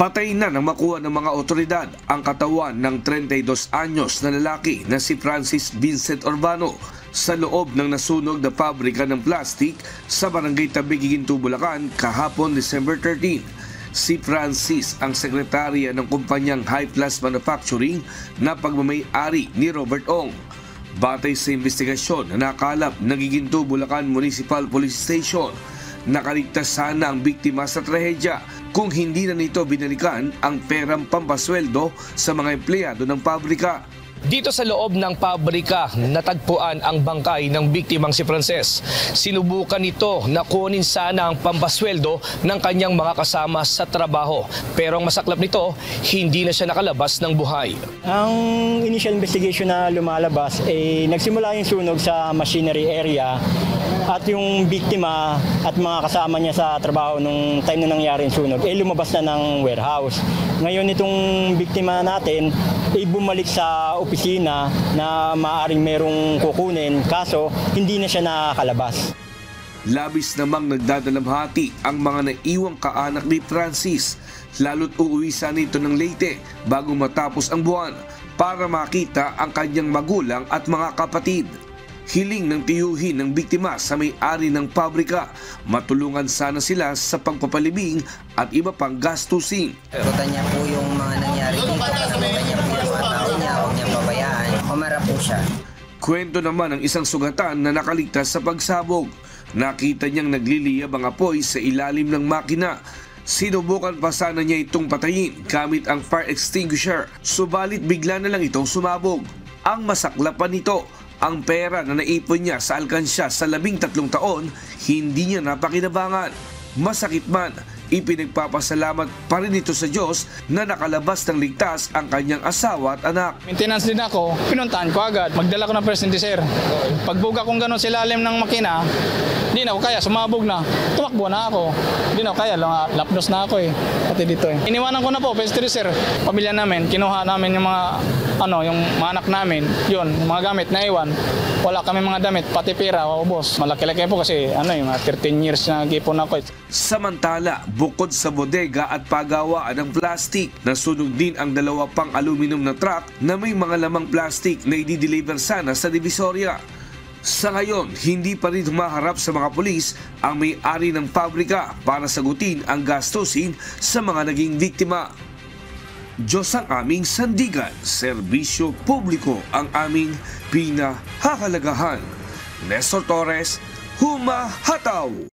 Patay na nang makuha ng mga otoridad ang katawan ng 32 anyos na lalaki na si Francis Vincent Urbano sa loob ng nasunog na pabrika ng plastik sa barangay Tabi-Giginto, Bulacan kahapon December 13. Si Francis ang sekretarya ng kumpanyang High Plus Manufacturing na pagmamay-ari ni Robert Ong. Batay sa investigasyon na nakalap ng Giginto, Bulacan Municipal Police Station, nakaligtas sana ang biktima sa trahedya kung hindi na nito binalikan ang perang pampasweldo sa mga empleyado ng pabrika. Dito sa loob ng pabrika, natagpuan ang bangkay ng biktimang si Frances. Sinubukan nito na kunin sana ang pampasweldo ng kanyang mga kasama sa trabaho. Pero ang masaklap nito, hindi na siya nakalabas ng buhay. Ang initial investigation na lumalabas, nagsimula yung sunog sa machinery area at yung biktima at mga kasama niya sa trabaho nung time na nangyari yung sunog, lumabas na ng warehouse. Ngayon itong biktima natin, bumalik sa opisina na maaaring merong kukunin, kaso hindi na siya nakakalabas. Labis namang nagdadalamhati ang mga naiwang kaanak ni Francis, lalo't uuwi sana ito ng Leyte bago matapos ang buwan para makita ang kanyang magulang at mga kapatid. Hiling ng tiyuhin ng biktima sa may-ari ng pabrika, matulungan sana sila sa pagpapalibing at iba pang gastusin. Ikutan niya po yung mga nangyari dito, nasabukan niya po yung mga tao niya, huwag niyang pabayaan. Pumarap po siya. Kwento naman ng isang sugatan na nakaligtas sa pagsabog. Nakita niyang nagliliyab ang apoy sa ilalim ng makina. Sinubukan pa sana niya itong patayin gamit ang fire extinguisher, subalit bigla na lang itong sumabog. Ang masaklapan nito, ang pera na naipon niya sa alkansya sa 13 taon, hindi niya napakinabangan. Masakit man, ipinagpapasalamat pa rin ito sa Diyos na nakalabas ng ligtas ang kanyang asawa at anak. Maintenance din ako, pinuntahan ko agad, magdala ko ng presente sir. Pagbuga kong gano'n sa ilalim ng makina, hindi na ako kaya, sumabog na. Tumakbo na ako. Hindi na ako kaya, lapnos na ako pati dito Iniwanan ko na po, pastry sir. Pamilya namin, kinuha namin yung mga, yung mga anak namin. Yun, yung mga gamit na iwan. Wala kami mga damit, pati pera, boss. Malaki-laki po kasi, mga 13 years na gipon ako. Samantala, bukod sa bodega at pagawaan ng plastik, nasunog din ang 2 pang aluminum na truck na may mga lamang plastik na i-deliver sana sa Divisoria. Sa ngayon, hindi pa rin humaharap sa mga pulis ang may-ari ng pabrika para sagutin ang gastusin sa mga naging biktima. Diyos ang aming sandigan, serbisyo publiko ang aming pinahahalagahan. Nestor Torres, humahataw!